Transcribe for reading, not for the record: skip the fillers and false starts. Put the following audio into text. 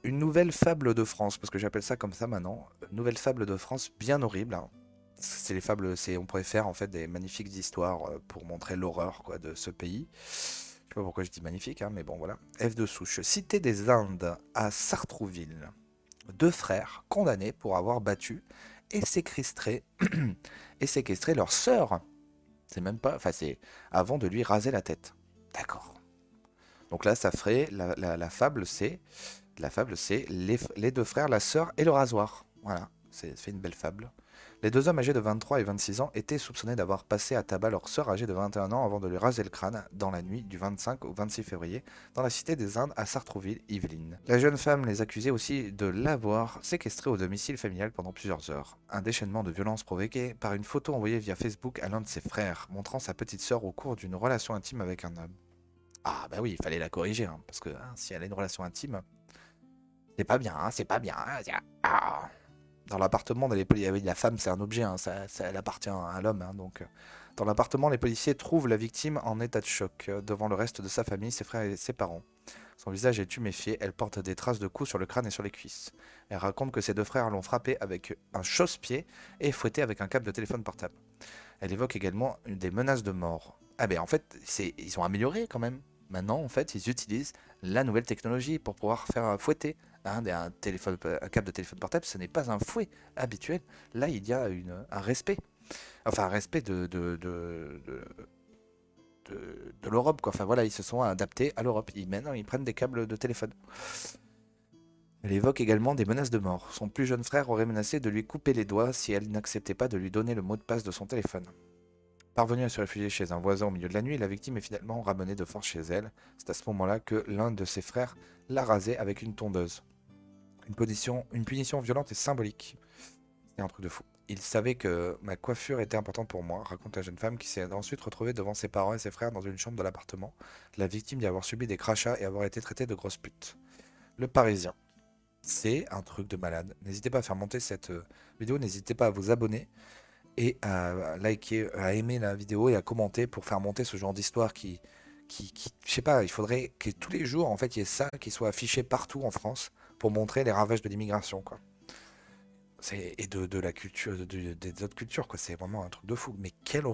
une nouvelle fable de France, parce que j'appelle ça comme ça maintenant. Une nouvelle fable de France bien horrible, hein. C'est les fables, on pourrait faire en fait des magnifiques histoires pour montrer l'horreur quoi de ce pays. Je sais pas pourquoi je dis magnifique, hein, mais bon voilà. F de souche. Cité des Indes à Sartrouville. Deux frères condamnés pour avoir battu et séquestré, et séquestré leur sœur. C'est même pas. Enfin, c'est avant de lui raser la tête. D'accord. Donc là, ça ferait. La fable, c'est les deux frères, la sœur et le rasoir. Voilà, c'est fait une belle fable. Les deux hommes âgés de 23 et 26 ans étaient soupçonnés d'avoir passé à tabac leur sœur âgée de 21 ans avant de lui raser le crâne dans la nuit du 25 au 26 février dans la cité des Indes à Sartrouville, Yvelines. La jeune femme les accusait aussi de l'avoir séquestrée au domicile familial pendant plusieurs heures. Un déchaînement de violence provoqué par une photo envoyée via Facebook à l'un de ses frères montrant sa petite sœur au cours d'une relation intime avec un homme. Ah bah oui, il fallait la corriger, hein, parce que si elle a une relation intime, c'est pas bien, hein, c'est pas bien. Ah. Dans l'appartement, la femme, c'est un objet, hein, elle appartient à l'homme. Hein, donc, dans l'appartement, les policiers trouvent la victime en état de choc, devant le reste de sa famille, ses frères et ses parents. Son visage est tuméfié, elle porte des traces de coups sur le crâne et sur les cuisses. Elle raconte que ses deux frères l'ont frappée avec un chausse-pied et fouettée avec un câble de téléphone portable. Elle évoque également des menaces de mort. Ah ben en fait, ils ont amélioré quand même. Maintenant, en fait, ils utilisent la nouvelle technologie pour pouvoir faire fouetter. Hein, un câble de téléphone portable, ce n'est pas un fouet habituel. Là, il y a un respect. Enfin, un respect de l'Europe, quoi. Enfin, voilà, ils se sont adaptés à l'Europe. Maintenant, ils prennent des câbles de téléphone. Elle évoque également des menaces de mort. Son plus jeune frère aurait menacé de lui couper les doigts si elle n'acceptait pas de lui donner le mot de passe de son téléphone. Parvenue à se réfugier chez un voisin au milieu de la nuit, la victime est finalement ramenée de force chez elle. C'est à ce moment-là que l'un de ses frères l'a rasée avec une tondeuse. Une punition violente et symbolique. C'est un truc de fou. Il savait que ma coiffure était importante pour moi, raconte la jeune femme qui s'est ensuite retrouvée devant ses parents et ses frères dans une chambre de l'appartement, la victime d'y avoir subi des crachats et avoir été traitée de grosse pute. Le Parisien. C'est un truc de malade. N'hésitez pas à faire monter cette vidéo, n'hésitez pas à vous abonner et à liker, à aimer la vidéo et à commenter pour faire monter ce genre d'histoire je sais pas, il faudrait que tous les jours, en fait, il y ait ça qui soit affiché partout en France pour montrer les ravages de l'immigration, quoi. Et de la culture, des autres cultures, quoi. C'est vraiment un truc de fou. Mais quelle horreur!